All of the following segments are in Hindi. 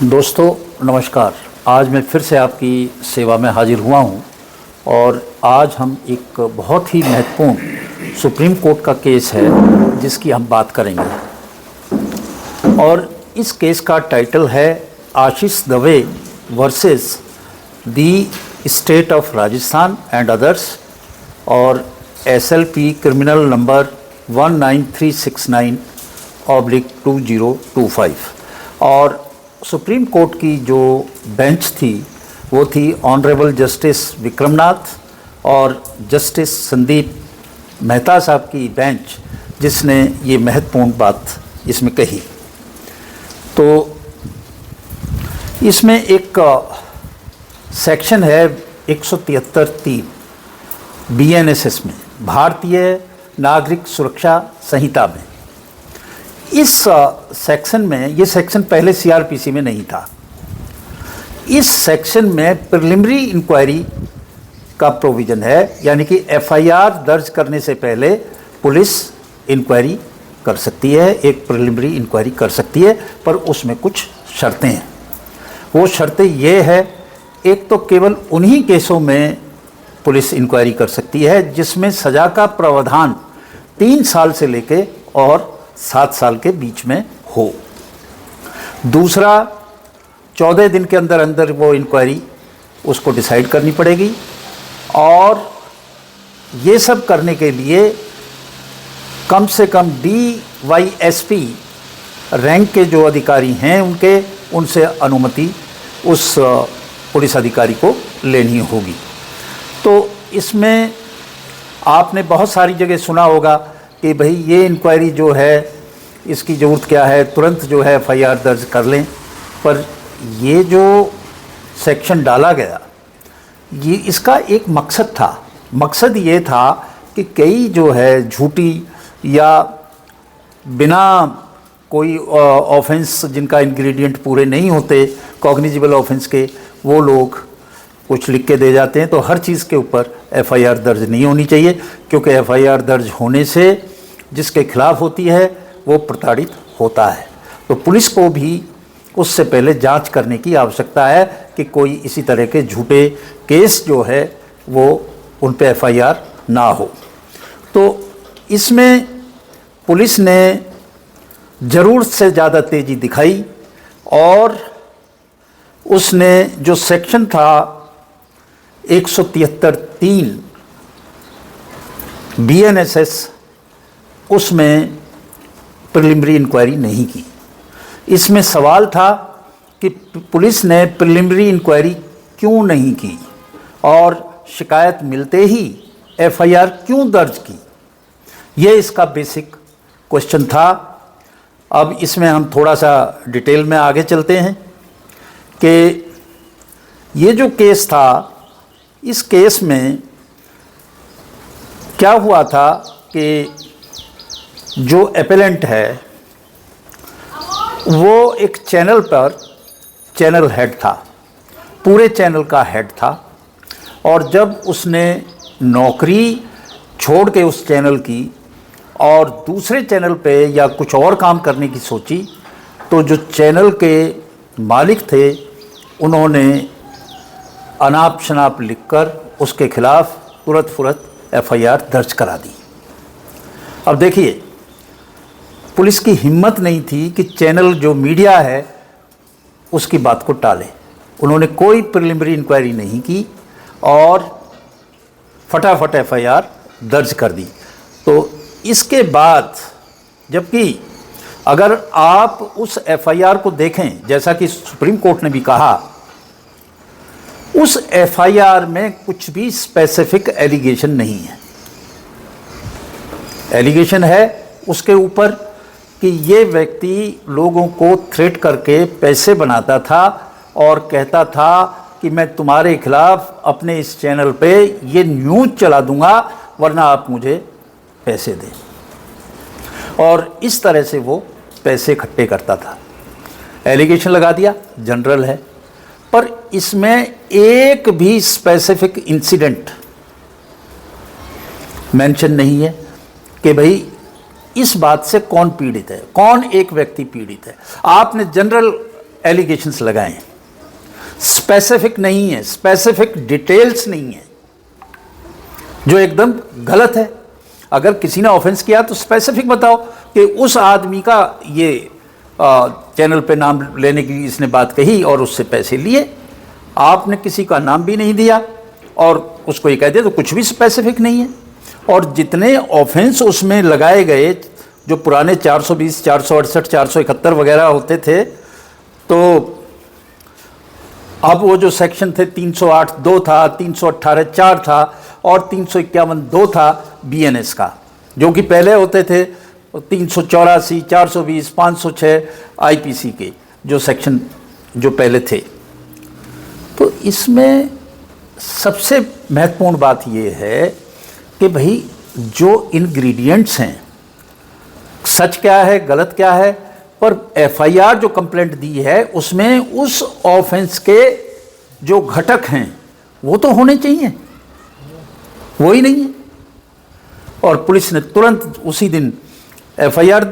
दोस्तों नमस्कार। आज मैं फिर से आपकी सेवा में हाजिर हुआ हूं और आज हम एक बहुत ही महत्वपूर्ण सुप्रीम कोर्ट का केस है जिसकी हम बात करेंगे। और इस केस का टाइटल है Ashish Dave versus the state of Rajasthan and others और SLP क्रिमिनल नंबर 19369/2025। और सुप्रीम कोर्ट की जो बेंच थी वो थी ऑनरेबल जस्टिस विक्रमनाथ और जस्टिस संदीप मेहता साहब की बेंच, जिसने ये महत्वपूर्ण बात इसमें कही। तो इसमें एक सेक्शन है 173(3) BNSS में, भारतीय नागरिक सुरक्षा संहिता में। इस सेक्शन में, ये सेक्शन पहले CRPC में नहीं था। इस सेक्शन में प्रिलिमिनरी इंक्वायरी का प्रोविज़न है, यानी कि FIR दर्ज करने से पहले पुलिस इंक्वायरी कर सकती है, एक प्रिलिमिनरी इंक्वायरी कर सकती है, पर उसमें कुछ शर्तें हैं। वो शर्तें ये है, एक तो केवल उन्हीं केसों में पुलिस इंक्वायरी कर सकती है जिसमें सज़ा का प्रावधान 3 साल से लेके और 7 साल के बीच में हो। दूसरा, 14 दिन के अंदर अंदर वो इंक्वायरी उसको डिसाइड करनी पड़ेगी। और ये सब करने के लिए कम से कम DYSP रैंक के जो अधिकारी हैं उनसे अनुमति उस पुलिस अधिकारी को लेनी होगी। तो इसमें आपने बहुत सारी जगह सुना होगा कि भाई ये इंक्वायरी जो है इसकी ज़रूरत क्या है, तुरंत जो है FIR दर्ज कर लें। पर ये जो सेक्शन डाला गया, ये इसका एक मकसद था। मकसद ये था कि कई जो है झूठी या बिना कोई ऑफेंस जिनका इंग्रेडिएंट पूरे नहीं होते, कॉग्निजिबल ऑफेंस के, वो लोग कुछ लिख के दे जाते हैं। तो हर चीज़ के ऊपर FIR दर्ज नहीं होनी चाहिए, क्योंकि FIR दर्ज होने से जिसके खिलाफ होती है वो प्रताड़ित होता है। तो पुलिस को भी उससे पहले जांच करने की आवश्यकता है कि कोई इसी तरह के झूठे केस जो है वो उन पे FIR ना हो। तो इसमें पुलिस ने ज़रूरत से ज़्यादा तेज़ी दिखाई और उसने जो सेक्शन था 173(3) BNSS, उसमें प्रिलिमिनरी इंक्वायरी नहीं की। इसमें सवाल था कि पुलिस ने प्रिलिमिनरी इंक्वायरी क्यों नहीं की और शिकायत मिलते ही FIR क्यों दर्ज की। ये इसका बेसिक क्वेश्चन था। अब इसमें हम थोड़ा सा डिटेल में आगे चलते हैं कि ये जो केस था, इस केस में क्या हुआ था कि जो एपेलेंट है वो एक चैनल पर चैनल हेड था, पूरे चैनल का हेड था। और जब उसने नौकरी छोड़ के उस चैनल की और दूसरे चैनल पे या कुछ और काम करने की सोची, तो जो चैनल के मालिक थे उन्होंने अनाप शनाप लिखकर उसके खिलाफ तुरंत फुरत FIR दर्ज करा दी। अब देखिए, पुलिस की हिम्मत नहीं थी कि चैनल जो मीडिया है उसकी बात को टाले। उन्होंने कोई प्रिलिमिनरी इंक्वायरी नहीं की और फटाफट FIR दर्ज कर दी। तो इसके बाद, जबकि अगर आप उस FIR को देखें, जैसा कि सुप्रीम कोर्ट ने भी कहा, उस FIR में कुछ भी स्पेसिफिक एलिगेशन नहीं है। एलिगेशन है उसके ऊपर कि ये व्यक्ति लोगों को थ्रेट करके पैसे बनाता था और कहता था कि मैं तुम्हारे खिलाफ अपने इस चैनल पे ये न्यूज़ चला दूंगा वरना आप मुझे पैसे दें। और इस तरह से वो पैसे इकट्ठे करता था। एलिगेशन लगा दिया, जनरल है, पर इसमें एक भी स्पेसिफिक इंसिडेंट मेंशन नहीं है कि भाई इस बात से कौन पीड़ित है, कौन एक व्यक्ति पीड़ित है। आपने जनरल एलिगेशंस लगाए, स्पेसिफिक नहीं है, स्पेसिफिक डिटेल्स नहीं है, जो एकदम गलत है। अगर किसी ने ऑफेंस किया तो स्पेसिफिक बताओ कि उस आदमी का ये चैनल पे नाम लेने की इसने बात कही और उससे पैसे लिए। आपने किसी का नाम भी नहीं दिया और उसको ये कह दिया, तो कुछ भी स्पेसिफिक नहीं है। और जितने ऑफेंस उसमें लगाए गए, जो पुराने 420, 468, 471 वगैरह होते थे, तो अब वो जो सेक्शन थे 308 2 था, 318 4 था और 351 2 था बीएनएस का, जो कि पहले होते थे 384, 420, 506 आईपीसी के जो सेक्शन जो पहले थे। तो इसमें सबसे महत्वपूर्ण बात ये है कि भाई जो इंग्रेडिएंट्स हैं, सच क्या है गलत क्या है, पर एफआईआर जो कंप्लेंट दी है उसमें उस ऑफेंस के जो घटक हैं वो तो होने चाहिए, वो ही नहीं है। और पुलिस ने तुरंत उसी दिन एफआईआर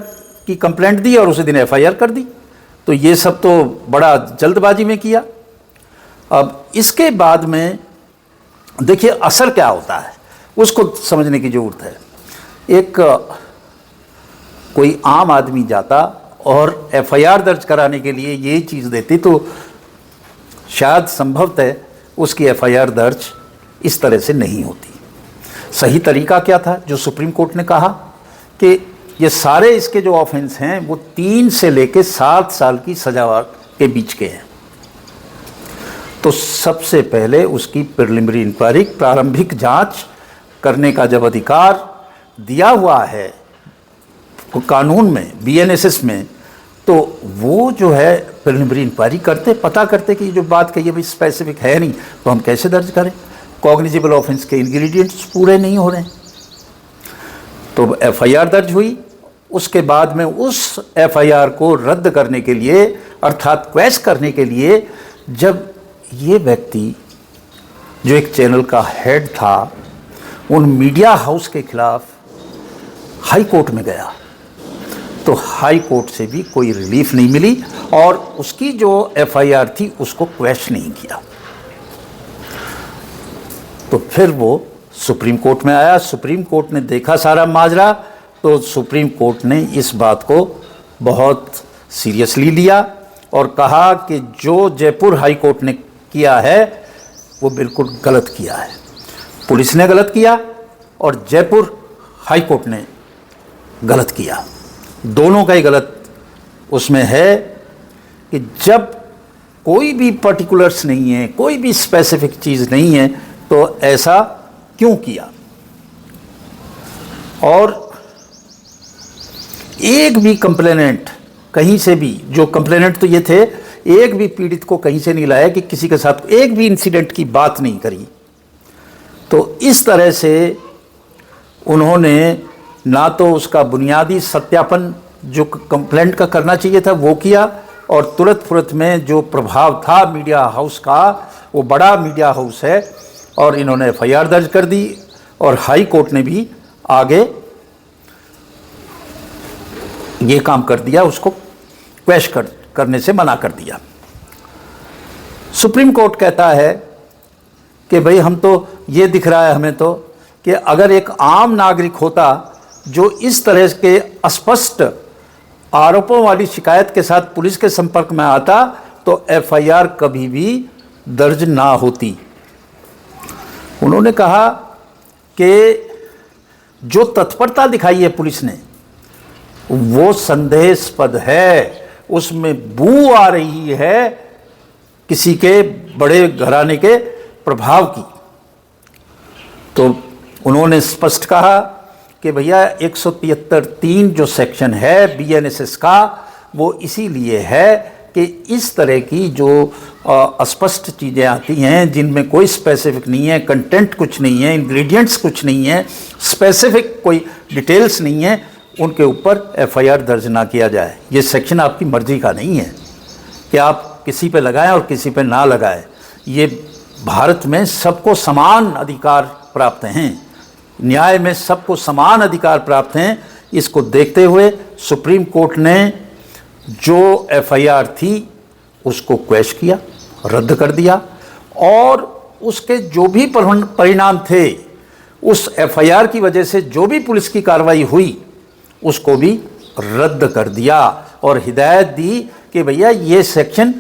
की कंप्लेंट दी और उसी दिन एफआईआर कर दी। तो ये सब तो बड़ा जल्दबाजी में किया। अब इसके बाद में देखिए असर क्या होता है, उसको समझने की ज़रूरत है। एक कोई आम आदमी जाता और एफआईआर दर्ज कराने के लिए ये चीज़ देती तो शायद संभवतः उसकी एफआईआर दर्ज इस तरह से नहीं होती। सही तरीका क्या था, जो सुप्रीम कोर्ट ने कहा कि ये सारे इसके जो ऑफेंस हैं वो 3 से लेकर 7 साल की सजा के बीच के हैं। तो सबसे पहले उसकी प्रिलिमिनरी इंक्वायरी, प्रारंभिक जांच करने का जब अधिकार दिया हुआ है कानून में, बीएनएसएस में, तो वो जो है प्रिलिमिनरी इंक्वायरी करते, पता करते कि जो बात कही है भाई स्पेसिफिक है नहीं, तो हम कैसे दर्ज करें, कॉग्निजेबल ऑफेंस के इंग्रेडिएंट्स पूरे नहीं हो रहे हैं। तो एफआईआर दर्ज हुई। उसके बाद में उस एफआईआर को रद्द करने के लिए, अर्थात क्वैश करने के लिए, जब ये व्यक्ति जो एक चैनल का हेड था उन मीडिया हाउस के खिलाफ हाई कोर्ट में गया, तो हाई कोर्ट से भी कोई रिलीफ नहीं मिली और उसकी जो एफआईआर थी उसको क्वैश नहीं किया। तो फिर वो सुप्रीम कोर्ट में आया। सुप्रीम कोर्ट ने देखा सारा माजरा, तो सुप्रीम कोर्ट ने इस बात को बहुत सीरियसली लिया और कहा कि जो जयपुर हाई कोर्ट ने किया है वो बिल्कुल गलत किया है। पुलिस ने गलत किया और जयपुर हाई कोर्ट ने गलत किया। दोनों का ही गलत उसमें है कि जब कोई भी पर्टिकुलर्स नहीं है, कोई भी स्पेसिफिक चीज़ नहीं है, तो ऐसा क्यों किया। और एक भी कंप्लेनेंट कहीं से भी, जो कंप्लेनेंट तो ये थे, एक भी पीड़ित को कहीं से नहीं लाया कि किसी के साथ एक भी इंसिडेंट की बात नहीं करी। तो इस तरह से उन्होंने ना तो उसका बुनियादी सत्यापन जो कंप्लेंट का करना चाहिए था वो किया, और तुरंत फुरत में जो प्रभाव था मीडिया हाउस का, वो बड़ा मीडिया हाउस है, और इन्होंने एफआईआर दर्ज कर दी और हाई कोर्ट ने भी आगे ये काम कर दिया, उसको क्वैश करने से मना कर दिया। सुप्रीम कोर्ट कहता है कि भाई हम तो ये दिख रहा है हमें तो कि अगर एक आम नागरिक होता जो इस तरह के अस्पष्ट आरोपों वाली शिकायत के साथ पुलिस के संपर्क में आता तो एफआईआर कभी भी दर्ज ना होती। उन्होंने कहा कि जो तत्परता दिखाई है पुलिस ने वो संदेहास्पद है, उसमें बू आ रही है किसी के बड़े घराने के प्रभाव की। तो उन्होंने स्पष्ट कहा कि भैया 173(3) जो सेक्शन है बीएनएसएस का, वो इसीलिए है कि इस तरह की जो अस्पष्ट चीज़ें आती हैं जिनमें कोई स्पेसिफिक नहीं है, कंटेंट कुछ नहीं है, इंग्रेडिएंट्स कुछ नहीं है, स्पेसिफिक कोई डिटेल्स नहीं है, उनके ऊपर एफआईआर दर्ज ना किया जाए। ये सेक्शन आपकी मर्जी का नहीं है कि आप किसी पे लगाएं और किसी पे ना लगाएं। ये भारत में सबको समान अधिकार प्राप्त हैं, न्याय में सबको समान अधिकार प्राप्त हैं। इसको देखते हुए सुप्रीम कोर्ट ने जो एफआईआर थी उसको क्वैश किया, रद्द कर दिया और उसके जो भी परिणाम थे, उस एफआईआर की वजह से जो भी पुलिस की कार्रवाई हुई उसको भी रद्द कर दिया और हिदायत दी कि भैया ये सेक्शन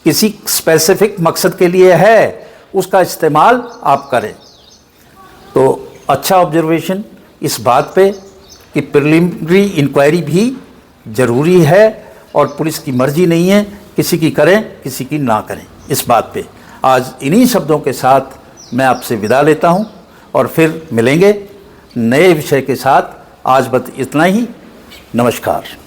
किसी स्पेसिफिक मकसद के लिए है, उसका इस्तेमाल आप करें। तो अच्छा ऑब्जर्वेशन इस बात पे कि प्रिलिमिनरी इंक्वायरी भी ज़रूरी है और पुलिस की मर्जी नहीं है किसी की करें किसी की ना करें। इस बात पे आज इन्हीं शब्दों के साथ मैं आपसे विदा लेता हूं और फिर मिलेंगे नए विषय के साथ। आज बस इतना ही। नमस्कार।